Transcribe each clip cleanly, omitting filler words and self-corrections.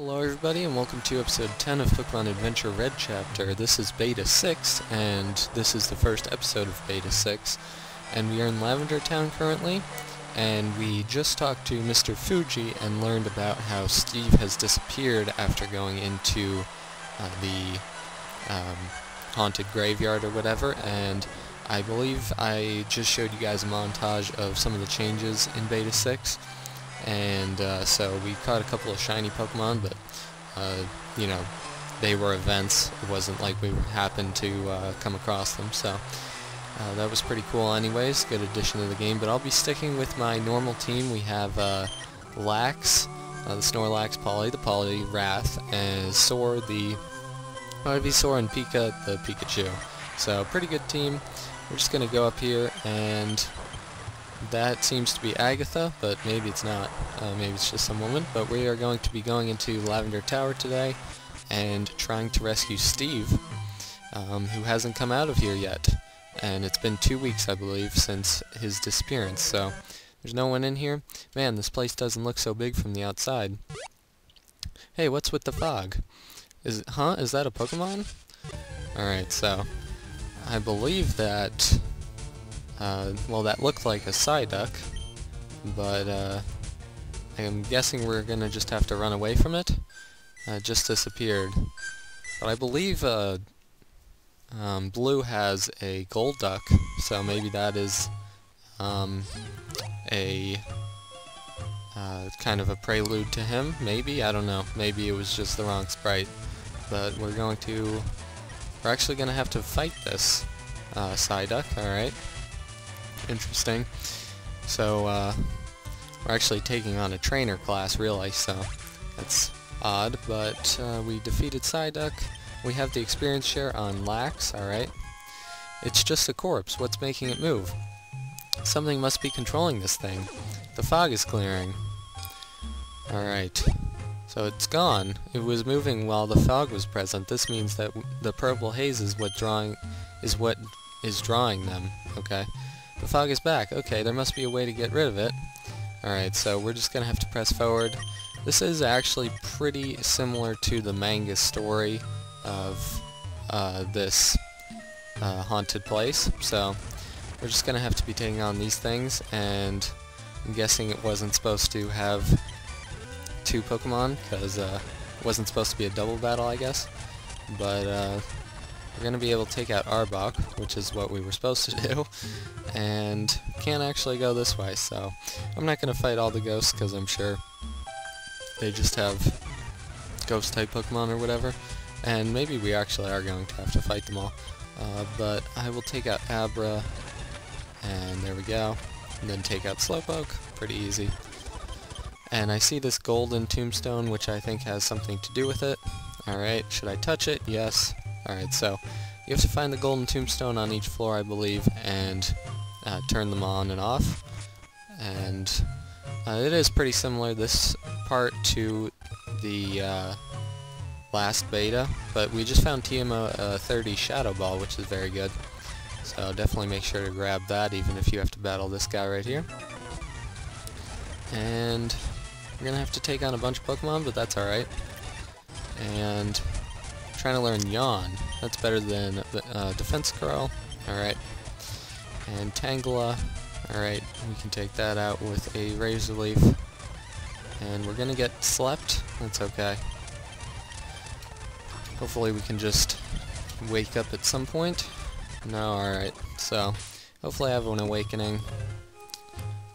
Hello everybody and welcome to episode 10 of Pokemon Adventure Red Chapter. This is Beta 6 and this is the first episode of Beta 6 and we are in Lavender Town currently and we just talked to Mr. Fuji and learned about how Steve has disappeared after going into the haunted graveyard or whatever, and I believe I just showed you guys a montage of some of the changes in Beta 6. And so we caught a couple of shiny Pokemon, but you know, they were events. It wasn't like we happened to come across them, so that was pretty cool anyways. Good addition to the game, but I'll be sticking with my normal team. We have Lax, the Snorlax, Polly, the Poliwrath, and Soar, the Ivysaur, and Pika, the Pikachu. So pretty good team. We're just going to go up here, and that seems to be Agatha, but maybe it's not. Maybe it's just some woman. But we are going to be going into Lavender Tower today and trying to rescue Steve, who hasn't come out of here yet. And it's been 2 weeks, I believe, since his disappearance. So there's no one in here. Man, this place doesn't look so big from the outside. Hey, what's with the fog? Is that a Pokemon? Alright, so I believe that well, that looked like a Psyduck, but I'm guessing we're gonna just have to run away from it. It just disappeared. But I believe Blue has a Golduck, so maybe that is a kind of a prelude to him. Maybe, I don't know. Maybe it was just the wrong sprite. But we're actually gonna have to fight this Psyduck. All right. Interesting. So we're actually taking on a trainer class, really, so that's odd, but we defeated Psyduck. We have the experience share on Lax. Alright. It's just a corpse. What's making it move? Something must be controlling this thing. The fog is clearing. Alright. So it's gone. It was moving while the fog was present. This means that the purple haze is what is drawing them. Okay. The fog is back. Okay, there must be a way to get rid of it. Alright, so we're just gonna have to press forward. This is actually pretty similar to the manga story of this haunted place. So we're just gonna have to be taking on these things, and I'm guessing it wasn't supposed to have 2 Pokemon, because it wasn't supposed to be a double battle, I guess. But we're going to be able to take out Arbok, which is what we were supposed to do, and can't actually go this way, so I'm not going to fight all the ghosts, because I'm sure they just have ghost-type Pokemon or whatever, and maybe we actually are going to have to fight them all. But I will take out Abra, and there we go, and then take out Slowpoke, pretty easy. And I see this golden tombstone, which I think has something to do with it. Alright, should I touch it? Yes. Alright, so you have to find the golden tombstone on each floor, I believe, and turn them on and off. And it is pretty similar, this part, to the last beta, but we just found TMO 30 Shadow Ball, which is very good. So definitely make sure to grab that, even if you have to battle this guy right here. And we're going to have to take on a bunch of Pokemon, but that's alright. And trying to learn Yawn. That's better than Defense Curl. Alright. And Tangela. Alright, we can take that out with a Razor Leaf. And we're gonna get slept. That's okay. Hopefully we can just wake up at some point. No, alright. So, hopefully I have an awakening.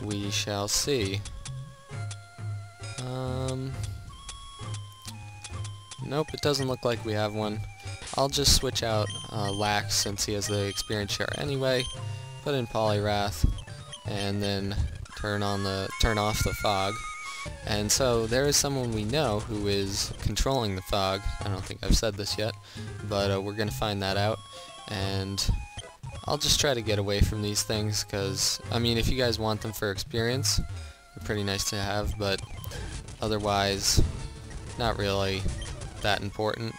We shall see. Nope, it doesn't look like we have one. I'll just switch out Lax since he has the experience share anyway. Put in Poliwrath, and then turn off the fog. And so there is someone we know who is controlling the fog. I don't think I've said this yet, but we're gonna find that out. And I'll just try to get away from these things, because I mean, if you guys want them for experience, they're pretty nice to have, but otherwise, not really that important.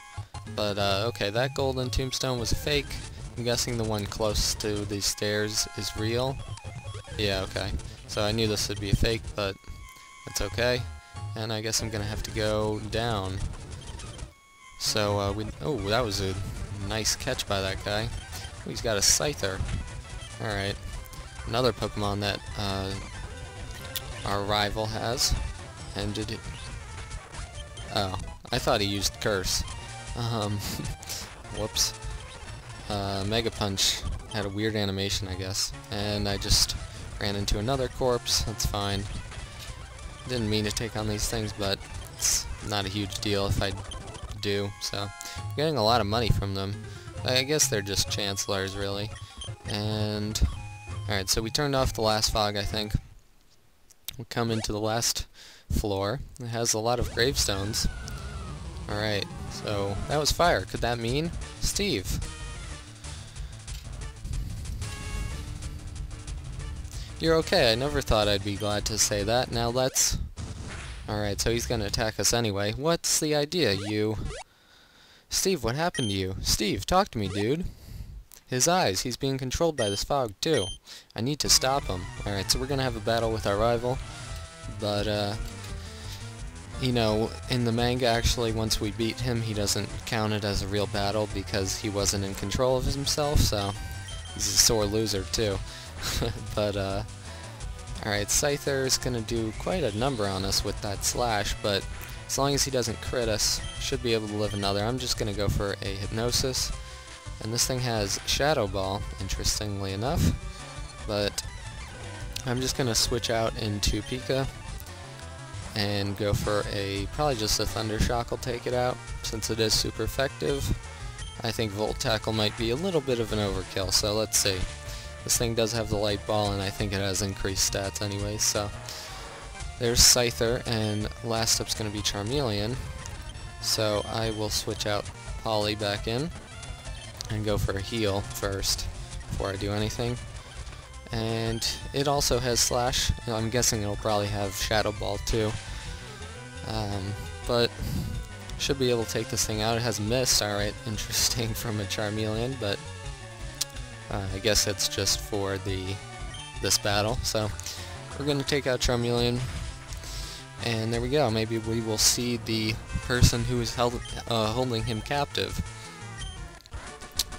But okay, that golden tombstone was fake. I'm guessing the one close to these stairs is real. Yeah, okay. So I knew this would be a fake, but that's okay. and I guess I'm gonna have to go down. So, oh, that was a nice catch by that guy. Oh, he's got a Scyther. Alright. Another Pokemon that, our rival has. And did it... Oh, I thought he used Curse. Whoops. Mega Punch had a weird animation, I guess. And I just ran into another corpse. That's fine. Didn't mean to take on these things, but it's not a huge deal if I do. So, I'm getting a lot of money from them. I guess they're just Chancellors, really. And... Alright, so we turned off the last fog, I think. We come into the last floor. It has a lot of gravestones. Alright, so that was fire. Could that mean Steve? You're okay. I never thought I'd be glad to say that. Now let's... Alright, so he's gonna attack us anyway. What's the idea, you... Steve, what happened to you? Steve, talk to me, dude. His eyes. He's being controlled by this fog, too. I need to stop him. Alright, so we're gonna have a battle with our rival. But, you know, in the manga, actually, once we beat him, he doesn't count it as a real battle because he wasn't in control of himself, so he's a sore loser, too. But, alright, Scyther is gonna do quite a number on us with that slash, but as long as he doesn't crit us, should be able to live another. I'm just gonna go for a Hypnosis, and this thing has Shadow Ball, interestingly enough, but I'm just gonna switch out into Pika and go for probably just a Thunder Shock will take it out, since it is super effective. I think Volt Tackle might be a little bit of an overkill, so let's see. This thing does have the Light Ball, and I think it has increased stats anyway, so... There's Scyther, and last up's going to be Charmeleon. So I will switch out Polly back in, and go for a heal first, before I do anything. And it also has Slash. I'm guessing it'll probably have Shadow Ball too. But should be able to take this thing out. It has Mist, alright, interesting from a Charmeleon, but I guess it's just for this battle. So we're going to take out Charmeleon, and there we go. Maybe we will see the person who is holding him captive.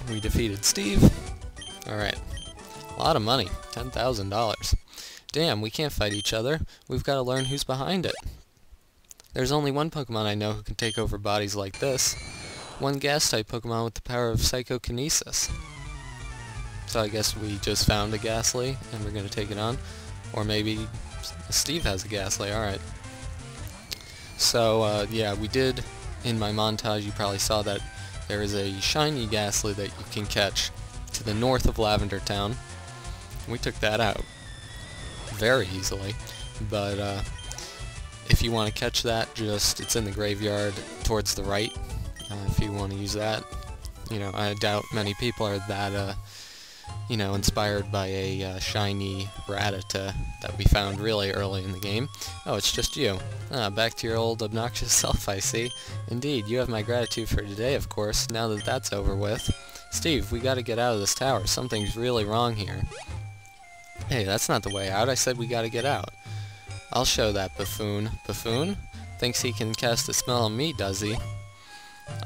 We defeated Steve. Alright. A lot of money. $10,000. Damn, we can't fight each other. We've got to learn who's behind it. There's only one Pokemon I know who can take over bodies like this. One Gas-type Pokemon with the power of Psychokinesis. So I guess we just found a Ghastly, and we're going to take it on. Or maybe Steve has a Ghastly, alright. So, yeah, we did, in my montage, you probably saw that there is a shiny Ghastly that you can catch to the north of Lavender Town. We took that out very easily, but if you want to catch that, it's in the graveyard towards the right, if you want to use that. You know, I doubt many people are that, you know, inspired by a shiny Rattata that we found really early in the game. Oh, it's just you. Back to your old obnoxious self, I see. Indeed, you have my gratitude for today, of course, now that that's over with. Steve, we gotta get out of this tower. Something's really wrong here. Hey, that's not the way out. I said we gotta get out. I'll show that buffoon. Buffoon? Thinks he can cast a spell on me, does he?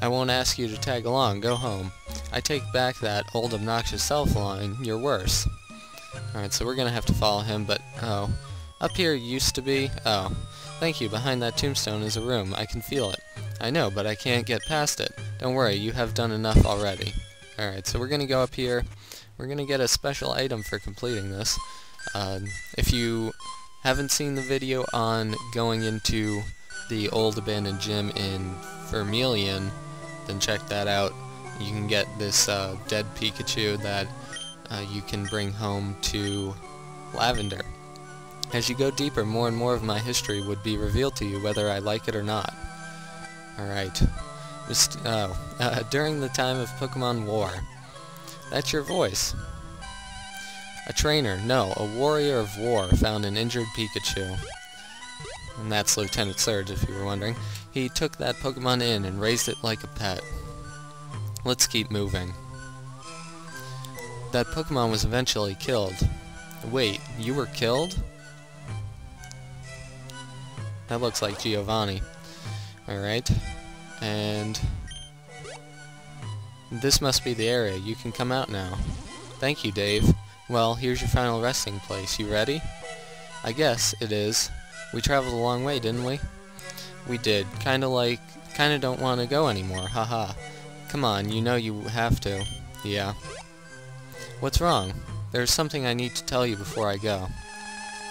I won't ask you to tag along. Go home. I take back that old obnoxious self line. You're worse. Alright, so we're gonna have to follow him, but... Oh. Up here used to be... Oh. Thank you. Behind that tombstone is a room. I can feel it. I know, but I can't get past it. Don't worry. You have done enough already. Alright, so we're gonna go up here. We're gonna get a special item for completing this. If you haven't seen the video on going into the old abandoned gym in Vermilion, then check that out. You can get this dead Pikachu that you can bring home to Lavender. As you go deeper, more and more of my history would be revealed to you, whether I like it or not. Alright. During the time of Pokemon War. That's your voice. A trainer, no, a warrior of war found an injured Pikachu. And that's Lieutenant Surge, if you were wondering. He took that Pokemon in and raised it like a pet. Let's keep moving. That Pokemon was eventually killed. Wait, you were killed? That looks like Giovanni. Alright. And this must be the area. You can come out now. Thank you, Dave. Well, here's your final resting place. You ready? I guess it is. We traveled a long way, didn't we? We did. Kinda don't want to go anymore. Haha. Come on, you know you have to. Yeah. What's wrong? There's something I need to tell you before I go.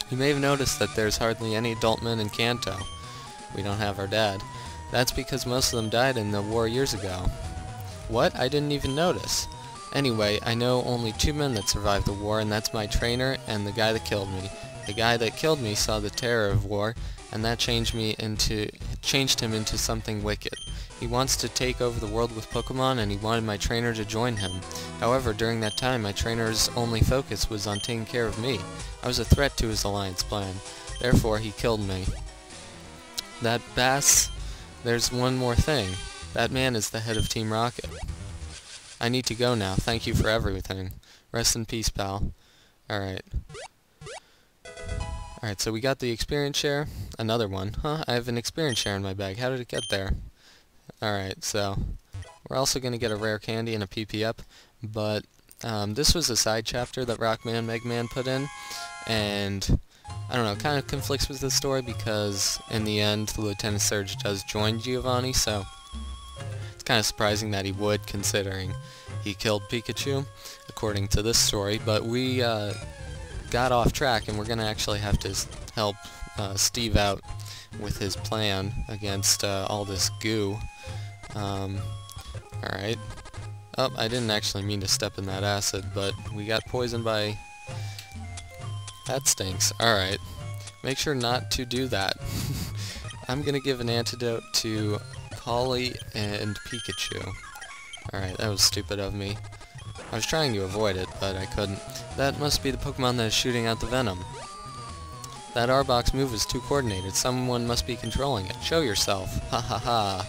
You may have noticed that there's hardly any adult men in Kanto. We don't have our dad. That's because most of them died in the war years ago. What? I didn't even notice. Anyway, I know only 2 men that survived the war, and that's my trainer and the guy that killed me. The guy that killed me saw the terror of war, and that changed him into something wicked. He wants to take over the world with Pokemon, and he wanted my trainer to join him. However, during that time, my trainer's only focus was on taking care of me. I was a threat to his alliance plan. Therefore, he killed me. That Bass... There's one more thing. That man is the head of Team Rocket. I need to go now. Thank you for everything. Rest in peace, pal. Alright. Alright, so we got the experience share. Another one. Huh? I have an experience share in my bag. How did it get there? Alright, so we're also going to get a rare candy and a PP up. But this was a side chapter that Rockmanmegaman put in. And I don't know, it kind of conflicts with the story because in the end, Lieutenant Surge does join Giovanni, so it's kind of surprising that he would, considering he killed Pikachu, according to this story. But we got off track, and we're going to actually have to help Steve out with his plan against all this goo. Alright. Oh, I didn't actually mean to step in that acid, but we got poisoned by... That stinks. Alright. Make sure not to do that. I'm gonna give an antidote to Polly and Pikachu. Alright, that was stupid of me. I was trying to avoid it, but I couldn't. That must be the Pokemon that is shooting out the venom. That Arbok's move is too coordinated. Someone must be controlling it. Show yourself. Ha ha ha.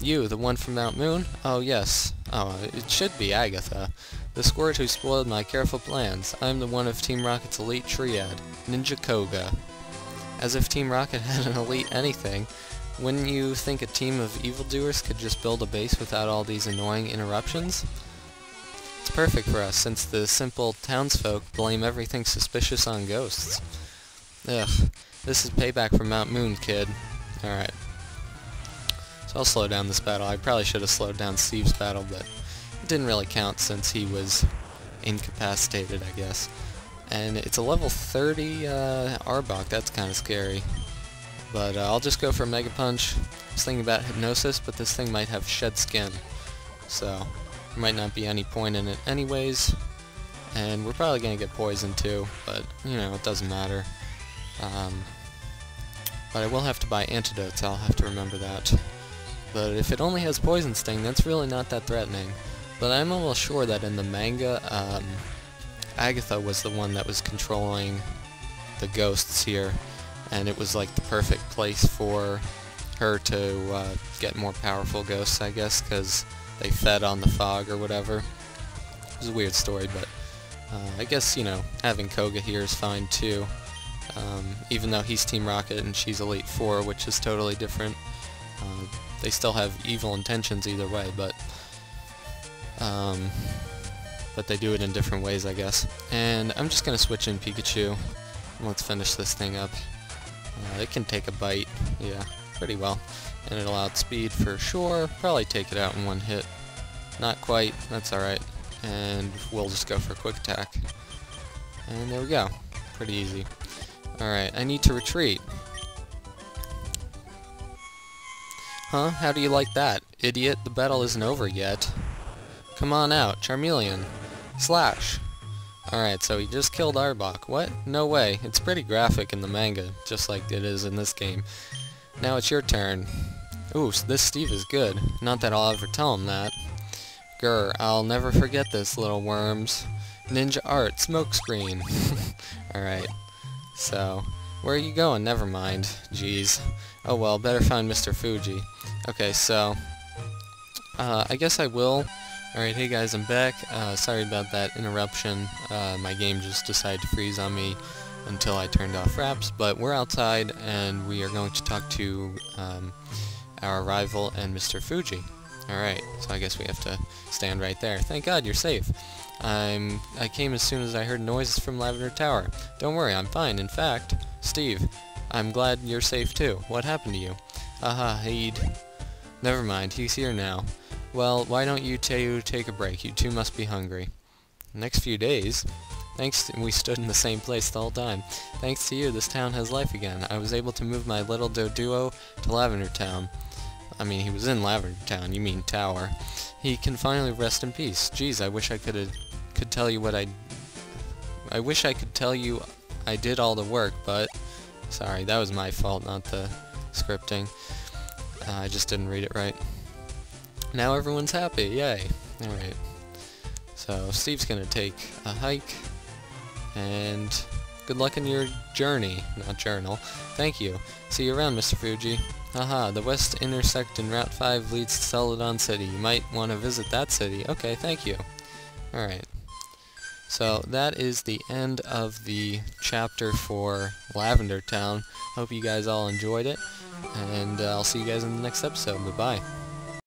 You, the one from Mount Moon? Oh, yes. Oh, it should be Agatha. The squirt who spoiled my careful plans. I'm the one of Team Rocket's elite triad, Ninja Koga. As if Team Rocket had an elite anything. Wouldn't you think a team of evildoers could just build a base without all these annoying interruptions? It's perfect for us, since the simple townsfolk blame everything suspicious on ghosts. Ugh, this is payback for Mount Moon, kid. Alright. So I'll slow down this battle. I probably should have slowed down Steve's battle, but it didn't really count since he was incapacitated, I guess. And it's a level 30 Arbok. That's kind of scary. But I'll just go for Mega Punch. I was thinking about Hypnosis, but this thing might have shed skin. So there might not be any point in it anyways. And we're probably going to get poisoned too, but, you know, it doesn't matter. But I will have to buy antidotes. I'll have to remember that. But if it only has Poison Sting, that's really not that threatening. But I'm almost sure that in the manga, Agatha was the one that was controlling the ghosts here, and it was like the perfect place for her to get more powerful ghosts, I guess, because they fed on the fog or whatever. It was a weird story, but I guess, you know, having Koga here is fine too. Even though he's Team Rocket and she's Elite Four, which is totally different. They still have evil intentions either way, but they do it in different ways, I guess. And I'm just gonna switch in Pikachu. Let's finish this thing up. It can take a bite, yeah, pretty well. And it'll outspeed for sure. Probably take it out in one hit. Not quite, that's alright. And we'll just go for a quick attack. And there we go. Pretty easy. Alright, I need to retreat. Huh? How do you like that? Idiot, the battle isn't over yet. Come on out, Charmeleon. Slash. Alright, so he just killed Arbok. What? No way. It's pretty graphic in the manga, just like it is in this game. Now it's your turn. Ooh, this Steve is good. Not that I'll ever tell him that. Grr, I'll never forget this, little worms. Ninja art, smokescreen. Alright. So, where are you going? Never mind. Jeez. Oh well, better find Mr. Fuji. Okay, so, I guess I will. Alright, hey guys, I'm back. Sorry about that interruption. My game just decided to freeze on me until I turned off wraps, but we're outside and we are going to talk to our rival and Mr. Fuji. Alright, so I guess we have to stand right there. Thank God you're safe. I came as soon as I heard noises from Lavender Tower. Don't worry, I'm fine. In fact, Steve, I'm glad you're safe too. What happened to you? He'd... Never mind, he's here now. Well, why don't you two take a break? You two must be hungry. Next few days? We stood in the same place the whole time. Thanks to you, this town has life again. I was able to move my little Doduo to Lavender Town. I mean, he was in Lavender Town, you mean Tower. He can finally rest in peace. Geez, I wish I could tell you what I wish I could tell you I did all the work, but... Sorry, that was my fault, not the scripting. I just didn't read it right. Now everyone's happy, yay! Alright. So, Steve's gonna take a hike, and good luck in your journey, not journal. Thank you. See you around, Mr. Fuji. The west intersect in Route 5 leads to Celadon City. You might want to visit that city. Okay, thank you. Alright. So, that is the end of the chapter for Lavender Town. Hope you guys all enjoyed it, and I'll see you guys in the next episode. Bye-bye.